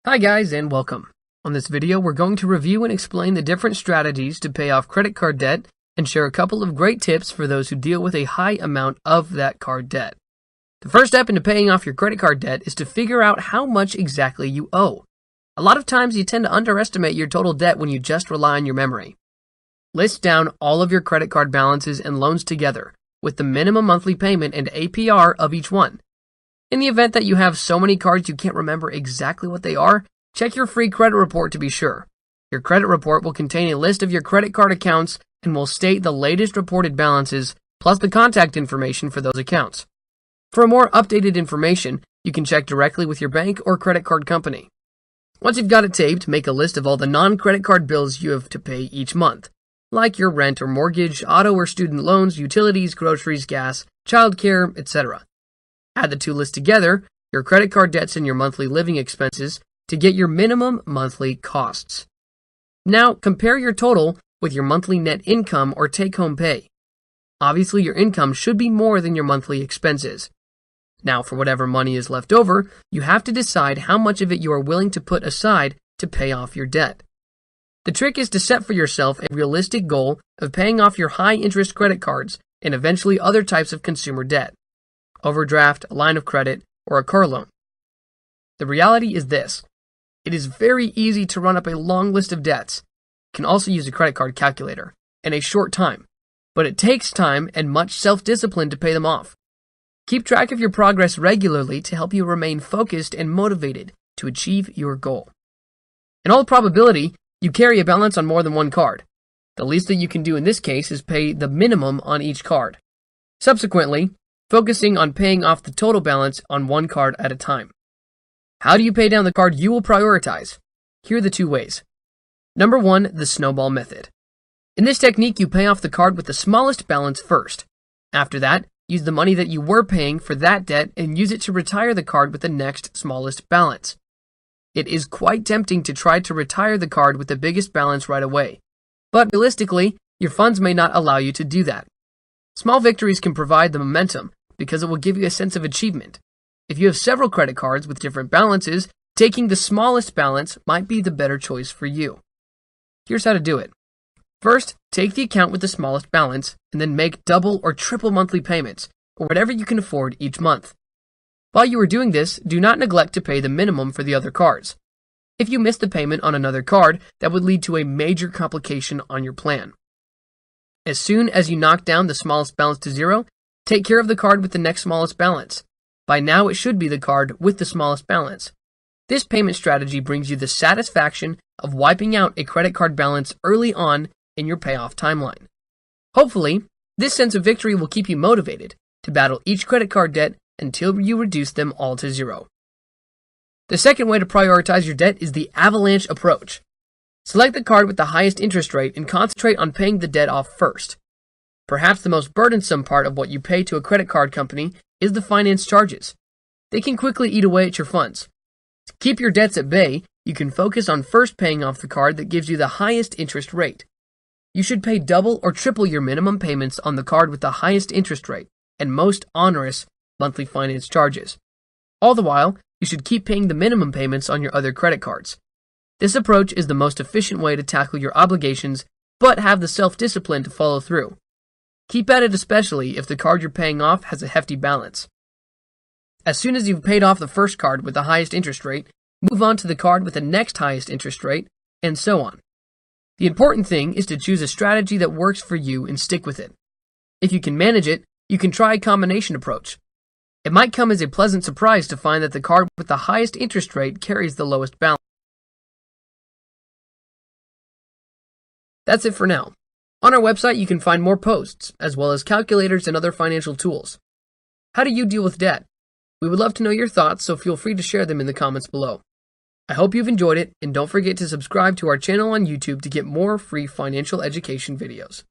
Hi guys, and welcome. On this video, we're going to review and explain the different strategies to pay off credit card debt and share a couple of great tips for those who deal with a high amount of that card debt. The first step into paying off your credit card debt is to figure out how much exactly you owe. A lot of times you tend to underestimate your total debt when you just rely on your memory. List down all of your credit card balances and loans together, with the minimum monthly payment and APR of each one. In the event that you have so many cards you can't remember exactly what they are, check your free credit report to be sure. Your credit report will contain a list of your credit card accounts and will state the latest reported balances plus the contact information for those accounts. For more updated information, you can check directly with your bank or credit card company. Once you've got it taped, make a list of all the non-credit card bills you have to pay each month, like your rent or mortgage, auto or student loans, utilities, groceries, gas, childcare, etc. Add the two lists together, your credit card debts and your monthly living expenses, to get your minimum monthly costs. Now, compare your total with your monthly net income or take-home pay. Obviously, your income should be more than your monthly expenses. Now, for whatever money is left over, you have to decide how much of it you are willing to put aside to pay off your debt. The trick is to set for yourself a realistic goal of paying off your high-interest credit cards and eventually other types of consumer debt. Overdraft, a line of credit, or a car loan. The reality is this. It is very easy to run up a long list of debts. You can also use a credit card calculator in a short time, but it takes time and much self-discipline to pay them off. Keep track of your progress regularly to help you remain focused and motivated to achieve your goal. In all probability, you carry a balance on more than one card. The least that you can do in this case is pay the minimum on each card. Subsequently, focusing on paying off the total balance on one card at a time. How do you pay down the card you will prioritize? Here are the two ways. Number 1, the Snowball Method. In this technique, you pay off the card with the smallest balance first. After that, use the money that you were paying for that debt and use it to retire the card with the next smallest balance. It is quite tempting to try to retire the card with the biggest balance right away, but realistically, your funds may not allow you to do that. Small victories can provide the momentum, because it will give you a sense of achievement. If you have several credit cards with different balances, taking the smallest balance might be the better choice for you. Here's how to do it. First, take the account with the smallest balance, and then make double or triple monthly payments, or whatever you can afford each month. While you are doing this, do not neglect to pay the minimum for the other cards. If you miss the payment on another card, that would lead to a major complication on your plan. As soon as you knock down the smallest balance to zero, take care of the card with the next smallest balance. By now, it should be the card with the smallest balance. This payment strategy brings you the satisfaction of wiping out a credit card balance early on in your payoff timeline. Hopefully, this sense of victory will keep you motivated to battle each credit card debt until you reduce them all to zero. The second way to prioritize your debt is the Avalanche approach. Select the card with the highest interest rate and concentrate on paying the debt off first. Perhaps the most burdensome part of what you pay to a credit card company is the finance charges. They can quickly eat away at your funds. To keep your debts at bay, you can focus on first paying off the card that gives you the highest interest rate. You should pay double or triple your minimum payments on the card with the highest interest rate and most onerous monthly finance charges. All the while, you should keep paying the minimum payments on your other credit cards. This approach is the most efficient way to tackle your obligations, but have the self-discipline to follow through. Keep at it especially if the card you're paying off has a hefty balance. As soon as you've paid off the first card with the highest interest rate, move on to the card with the next highest interest rate, and so on. The important thing is to choose a strategy that works for you and stick with it. If you can manage it, you can try a combination approach. It might come as a pleasant surprise to find that the card with the highest interest rate carries the lowest balance. That's it for now. On our website, you can find more posts, as well as calculators and other financial tools. How do you deal with debt? We would love to know your thoughts, so feel free to share them in the comments below. I hope you've enjoyed it, and don't forget to subscribe to our channel on YouTube to get more free financial education videos.